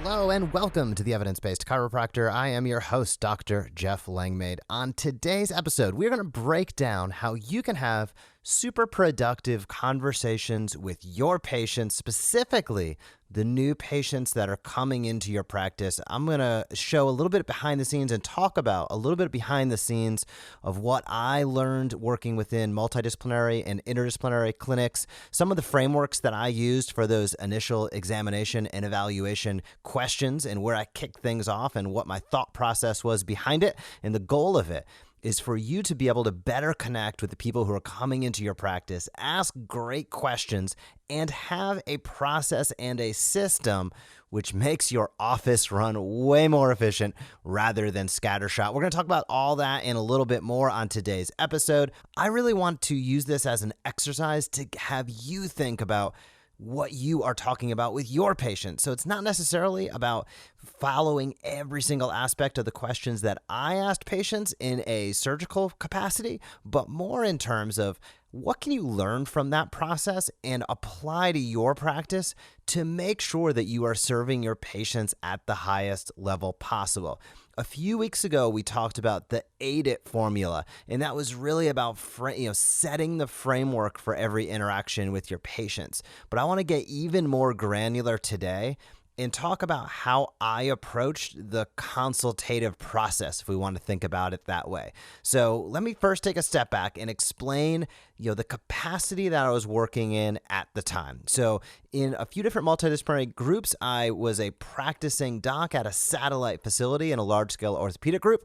Hello and welcome to the Evidence Based Chiropractor. I am your host, Dr. Jeff Langmaid. On today's episode, we're going to break down how you can have super productive conversations with your patients, specifically the new patients that are coming into your practice. I'm going to show a little bit behind the scenes and talk about a little bit behind the scenes of what I learned working within multidisciplinary and interdisciplinary clinics, some of the frameworks that I used for those initial examination and evaluation questions and where I kicked things off and what my thought process was behind it. And the goal of it is for you to be able to better connect with the people who are coming into your practice, ask great questions, and have a process and a system which makes your office run way more efficient rather than scattershot. We're going to talk about all that and a little bit more on today's episode. I really want to use this as an exercise to have you think about what you are talking about with your patients. So it's not necessarily about following every single aspect of the questions that I asked patients in a surgical capacity, but more in terms of what can you learn from that process and apply to your practice to make sure that you are serving your patients at the highest level possible. A few weeks ago, we talked about the AIDIT formula, and that was really about setting the framework for every interaction with your patients. But I want to get even more granular today and talk about how I approached the consultative process, if we want to think about it that way. So let me first take a step back and explain, the capacity that I was working in at the time. So in a few different multidisciplinary groups, I was a practicing doc at a satellite facility in a large-scale orthopedic group,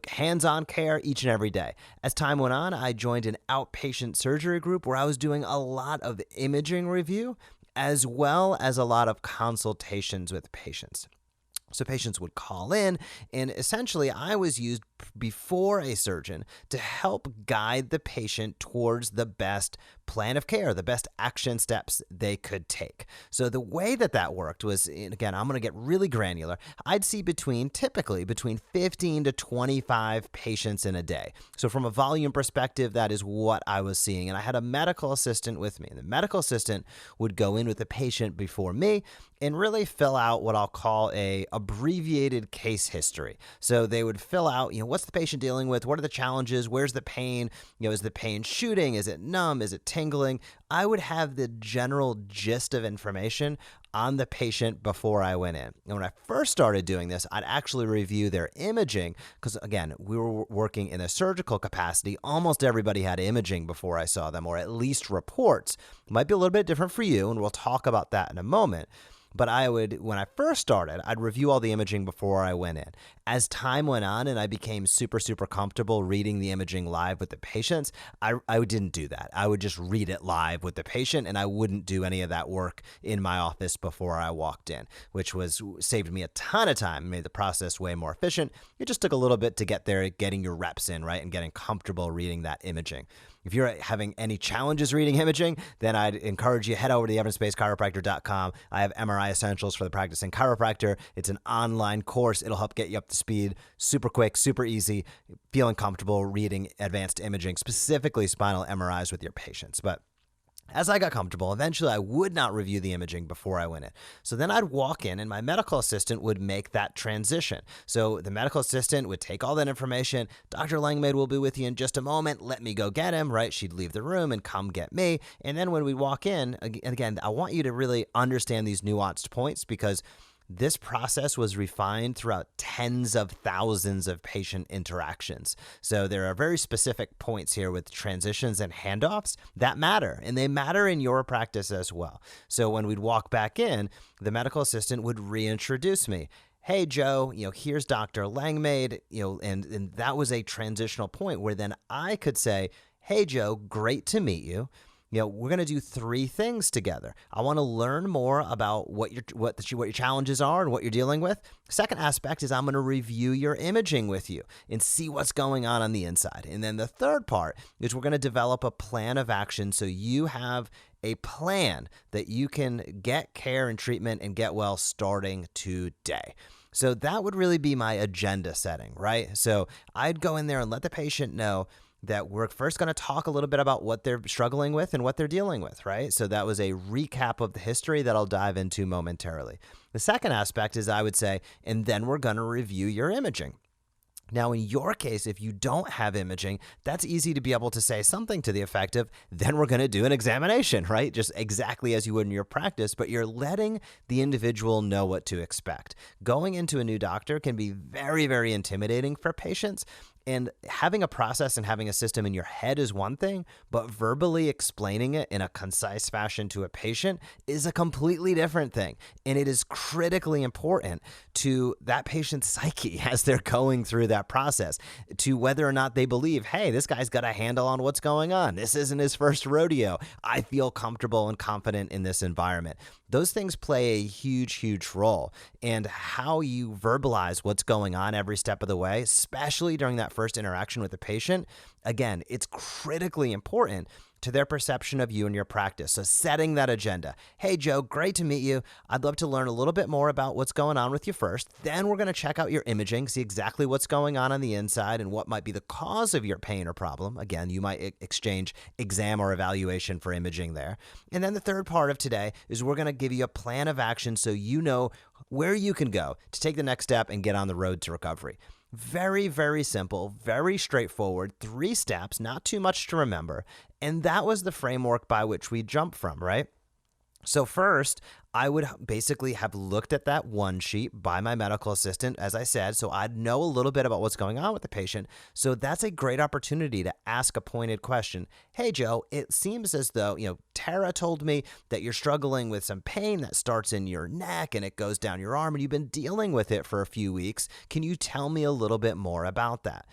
hands-on care each and every day. As time went on, I joined an outpatient surgery group where I was doing a lot of imaging review, as well as a lot of consultations with patients. So patients would call in, and essentially I was used before a surgeon to help guide the patient towards the best plan of care, the best action steps they could take. So the way that worked was, and again, I'm going to get really granular. I'd see typically between 15 to 25 patients in a day. So from a volume perspective, that is what I was seeing. And I had a medical assistant with me. And the medical assistant would go in with the patient before me and really fill out what I'll call a abbreviated case history. So they would fill out, what's the patient dealing with? What are the challenges? Where's the pain? Is the pain shooting? Is it numb? Is it tingling? I would have the general gist of information on the patient before I went in. And when I first started doing this, I'd actually review their imaging because, again, we were working in a surgical capacity. Almost everybody had imaging before I saw them, or at least reports. It might be a little bit different for you, and we'll talk about that in a moment. But when I first started, I'd review all the imaging before I went in. As time went on and I became super, super comfortable reading the imaging live with the patients, I didn't do that. I would just read it live with the patient, and I wouldn't do any of that work in my office before I walked in, which saved me a ton of time, made the process way more efficient. It just took a little bit to get there, getting your reps in, right, and getting comfortable reading that imaging. If you're having any challenges reading imaging, then I'd encourage you head over to the evidencebasedchiropractor.com. I have MRI Essentials for the Practicing Chiropractor. It's an online course. It'll help get you up to speed, super quick, super easy, feeling comfortable reading advanced imaging, specifically spinal MRIs with your patients. But as I got comfortable, eventually I would not review the imaging before I went in. So then I'd walk in and my medical assistant would make that transition. So the medical assistant would take all that information. Dr. Langmaid will be with you in just a moment. Let me go get him, right? She'd leave the room and come get me. And then when we walk in, again, I want you to really understand these nuanced points because this process was refined throughout tens of thousands of patient interactions. So there are very specific points here with transitions and handoffs that matter, and they matter in your practice as well. So when we'd walk back in, the medical assistant would reintroduce me. Hey, Joe, here's Dr. Langmaid, and that was a transitional point where then I could say, hey, Joe, great to meet you. We're going to do 3 things together. I want to learn more about what your challenges are and what you're dealing with. Second aspect is I'm going to review your imaging with you and see what's going on the inside. And then the third part is we're going to develop a plan of action so you have a plan that you can get care and treatment and get well starting today. So that would really be my agenda setting, right? So I'd go in there and let the patient know, that we're first going to talk a little bit about what they're struggling with and what they're dealing with, right? So that was a recap of the history that I'll dive into momentarily. The second aspect is, I would say, and then we're going to review your imaging. Now, in your case, if you don't have imaging, that's easy to be able to say something to the effect of, then we're going to do an examination, right? Just exactly as you would in your practice, but you're letting the individual know what to expect. Going into a new doctor can be very, very intimidating for patients. And having a process and having a system in your head is one thing, but verbally explaining it in a concise fashion to a patient is a completely different thing. And it is critically important to that patient's psyche as they're going through that process, to whether or not they believe, hey, this guy's got a handle on what's going on. This isn't his first rodeo. I feel comfortable and confident in this environment. Those things play a huge, huge role. And how you verbalize what's going on every step of the way, especially during that first interaction with the patient, again, it's critically important to their perception of you and your practice. So setting that agenda. Hey, Joe, great to meet you. I'd love to learn a little bit more about what's going on with you first. Then we're going to check out your imaging, see exactly what's going on the inside and what might be the cause of your pain or problem. Again, you might exchange exam or evaluation for imaging there. And then the third part of today is we're going to give you a plan of action so you know where you can go to take the next step and get on the road to recovery. Very, very simple, very straightforward, 3 steps, not too much to remember. And that was the framework by which we jumped from, right? So first, I would basically have looked at that one sheet by my medical assistant, as I said, so I'd know a little bit about what's going on with the patient. So that's a great opportunity to ask a pointed question. Hey, Joe, it seems as though, Tara told me that you're struggling with some pain that starts in your neck and it goes down your arm and you've been dealing with it for a few weeks. Can you tell me a little bit more about that?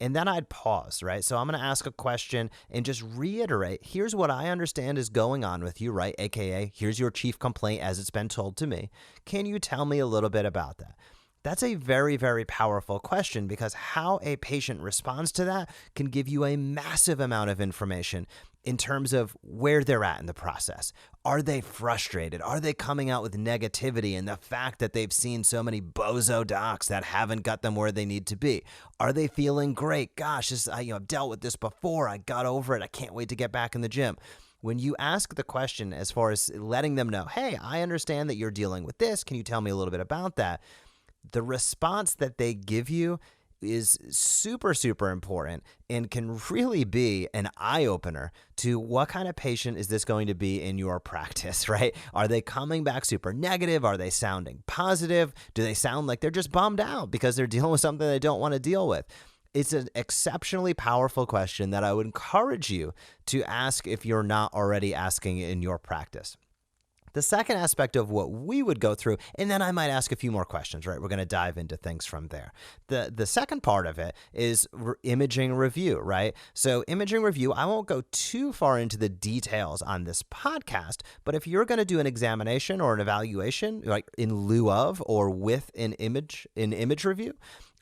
And then I'd pause, right? So I'm going to ask a question and just reiterate, here's what I understand is going on with you, right? AKA, here's your chief complaint as it's been told to me. Can you tell me a little bit about that? That's a very, very powerful question because how a patient responds to that can give you a massive amount of information in terms of where they're at in the process. Are they frustrated? Are they coming out with negativity and the fact that they've seen so many bozo docs that haven't got them where they need to be? Are they feeling great? Gosh, I've dealt with this before. I got over it. I can't wait to get back in the gym. When you ask the question as far as letting them know, hey, I understand that you're dealing with this. Can you tell me a little bit about that? The response that they give you is super, super important and can really be an eye-opener to what kind of patient is this going to be in your practice, right? Are they coming back super negative? Are they sounding positive? Do they sound like they're just bummed out because they're dealing with something they don't want to deal with? It's an exceptionally powerful question that I would encourage you to ask if you're not already asking in your practice. The second aspect of what we would go through, and then I might ask a few more questions, right? We're going to dive into things from there. The second part of it is imaging review, right? So imaging review, I won't go too far into the details on this podcast, but if you're going to do an examination or an evaluation, like in lieu of or with an image review,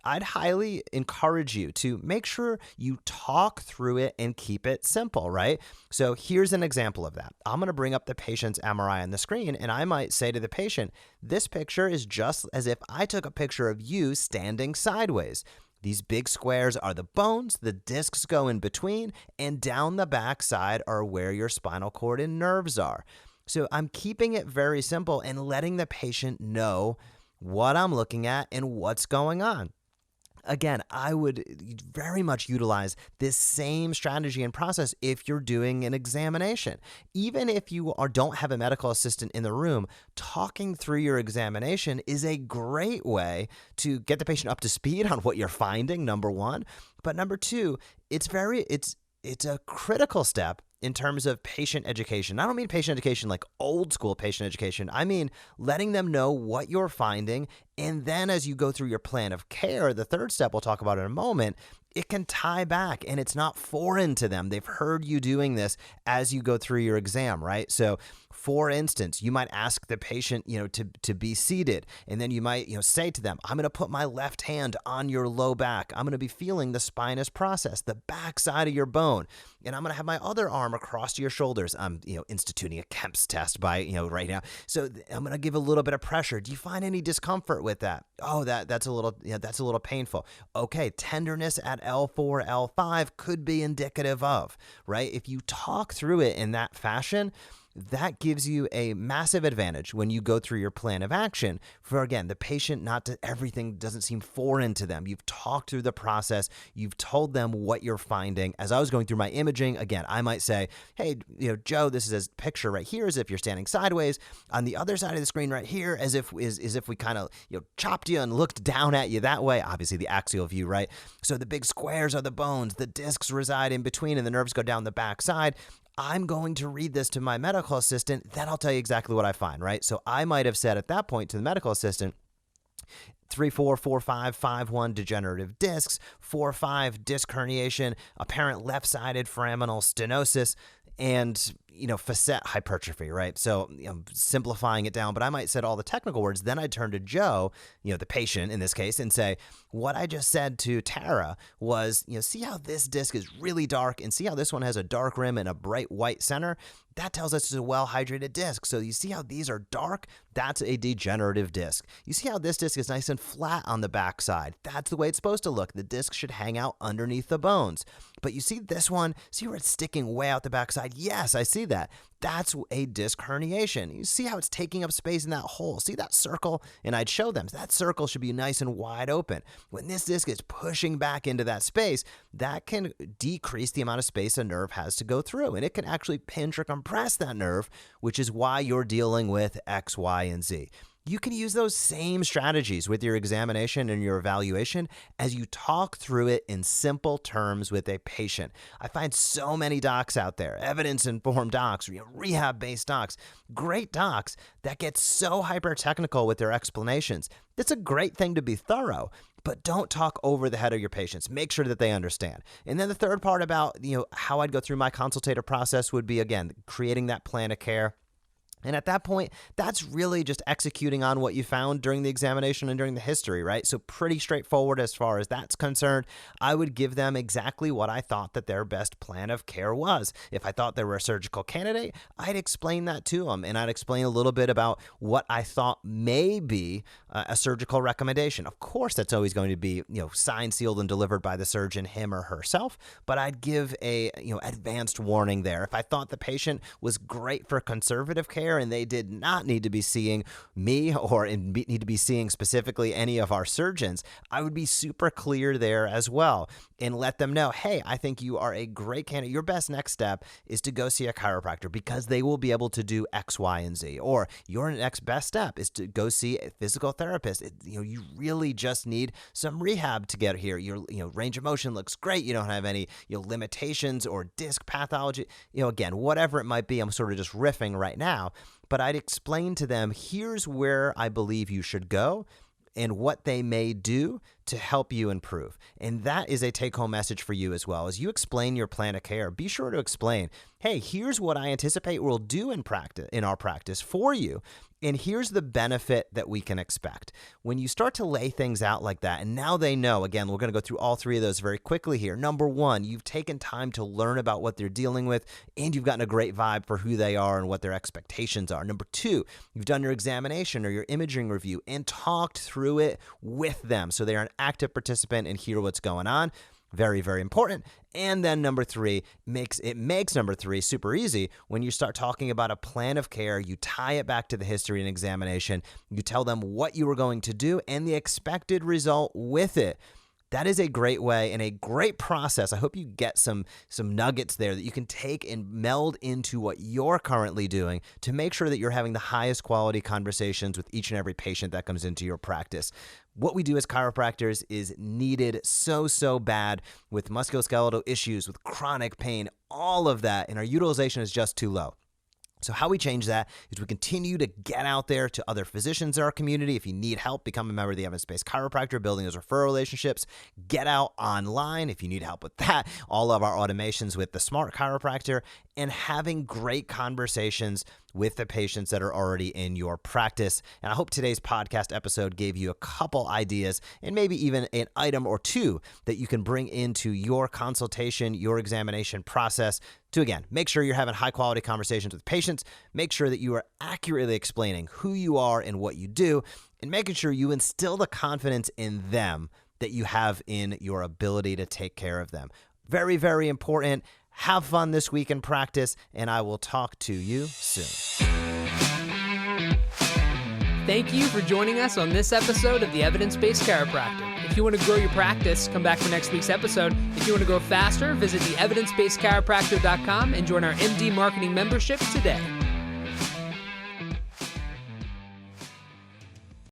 I'd highly encourage you to make sure you talk through it and keep it simple, right? So here's an example of that. I'm going to bring up the patient's MRI on the screen, and I might say to the patient, this picture is just as if I took a picture of you standing sideways. These big squares are the bones, the discs go in between, and down the back side are where your spinal cord and nerves are. So I'm keeping it very simple and letting the patient know what I'm looking at and what's going on. Again, I would very much utilize this same strategy and process if you're doing an examination. Even if you don't have a medical assistant in the room, talking through your examination is a great way to get the patient up to speed on what you're finding, number one. But number two, it's a critical step in terms of patient education. I don't mean patient education like old school patient education. I mean letting them know what you're finding. And then as you go through your plan of care, the third step we'll talk about in a moment, it can tie back and it's not foreign to them. They've heard you doing this as you go through your exam, right? So for instance, you might ask the patient, to be seated, and then you might, say to them, I'm going to put my left hand on your low back. I'm going to be feeling the spinous process, the back side of your bone, and I'm going to have my other arm across your shoulders. I'm, instituting a Kemp's test right now. So I'm going to give a little bit of pressure. Do you find any discomfort with that. Oh, that's a little painful. Okay, tenderness at L4, L5 could be indicative of, right? If you talk through it in that fashion, that gives you a massive advantage when you go through your plan of action for, again, the patient, everything doesn't seem foreign to them. You've talked through the process. You've told them what you're finding. As I was going through my imaging, again, I might say, hey, Joe, this is a picture right here as if you're standing sideways. On the other side of the screen right here, as if we kind of, chopped you and looked down at you that way. Obviously the axial view, right? So the big squares are the bones, the discs reside in between, and the nerves go down the back side. I'm going to read this to my medical assistant, then I'll tell you exactly what I find, right? So I might have said at that point to the medical assistant, 3-4, 4-5, 5-1 degenerative discs, 4-5 disc herniation, apparent left-sided foraminal stenosis, and facet hypertrophy, right? So simplifying it down, but I might said all the technical words. Then I'd turn to Joe, the patient in this case, and say, what I just said to Tara was, see how this disc is really dark, and see how this one has a dark rim and a bright white center? That tells us it's a well-hydrated disc. So you see how these are dark? That's a degenerative disc. You see how this disc is nice and flat on the backside? That's the way it's supposed to look. The disc should hang out underneath the bones. But you see this one? See where it's sticking way out the backside? Yes, I see that. That's a disc herniation. You see how it's taking up space in that hole? See that circle? And I'd show them that circle should be nice and wide open. When this disc is pushing back into that space, that can decrease the amount of space a nerve has to go through, and it can actually pinch or compress that nerve, which is why you're dealing with X, Y, and Z. You can use those same strategies with your examination and your evaluation as you talk through it in simple terms with a patient. I find so many docs out there, evidence-informed docs, rehab-based docs, great docs that get so hyper-technical with their explanations. It's a great thing to be thorough, but don't talk over the head of your patients. Make sure that they understand. And then the third part about how I'd go through my consultative process would be, again, creating that plan of care. And at that point, that's really just executing on what you found during the examination and during the history, right? So pretty straightforward as far as that's concerned. I would give them exactly what I thought that their best plan of care was. If I thought they were a surgical candidate, I'd explain that to them, and I'd explain a little bit about what I thought may be a surgical recommendation. Of course, that's always going to be, signed, sealed, and delivered by the surgeon, him or herself, but I'd give a, advanced warning there. If I thought the patient was great for conservative care, and they did not need to be seeing me or need to be seeing specifically any of our surgeons, I would be super clear there as well and let them know, hey, I think you are a great candidate. Your best next step is to go see a chiropractor because they will be able to do X, Y, and Z. Or your next best step is to go see a physical therapist. You really just need some rehab to get here. Your range of motion looks great. You don't have any limitations or disc pathology. Again, whatever it might be, I'm sort of just riffing right now. But I'd explain to them, here's where I believe you should go and what they may do to help you improve. And that is a take-home message for you as well. As you explain your plan of care, be sure to explain, hey, here's what I anticipate we'll do in our practice for you. And here's the benefit that we can expect. When you start to lay things out like that, and now they know, again, we're going to go through all three of those very quickly here. Number one, you've taken time to learn about what they're dealing with, and you've gotten a great vibe for who they are and what their expectations are. Number two, you've done your examination or your imaging review and talked through it with them so they're an active participant and hear what's going on. Very, very important. And then number three, makes number three super easy. When you start talking about a plan of care, you tie it back to the history and examination. You tell them what you were going to do and the expected result with it. That is a great way and a great process. I hope you get some nuggets there that you can take and meld into what you're currently doing to make sure that you're having the highest quality conversations with each and every patient that comes into your practice. What we do as chiropractors is needed so bad with musculoskeletal issues, with chronic pain, all of that, and our utilization is just too low. So how we change that is we continue to get out there to other physicians in our community. If you need help, become a member of the Evidence Based Chiropractor, building those referral relationships. Get out online if you need help with that. All of our automations with the Smart Chiropractor, and having great conversations with the patients that are already in your practice. And I hope today's podcast episode gave you a couple ideas and maybe even an item or two that you can bring into your consultation, your examination process to, again, make sure you're having high quality conversations with patients, make sure that you are accurately explaining who you are and what you do, and making sure you instill the confidence in them that you have in your ability to take care of them. Very, very important. Have fun this week in practice, and I will talk to you soon. Thank you for joining us on this episode of the Evidence Based Chiropractor. If you want to grow your practice, come back for next week's episode. If you want to grow faster, visit the evidencebasedchiropractor.com and join our MD Marketing membership today.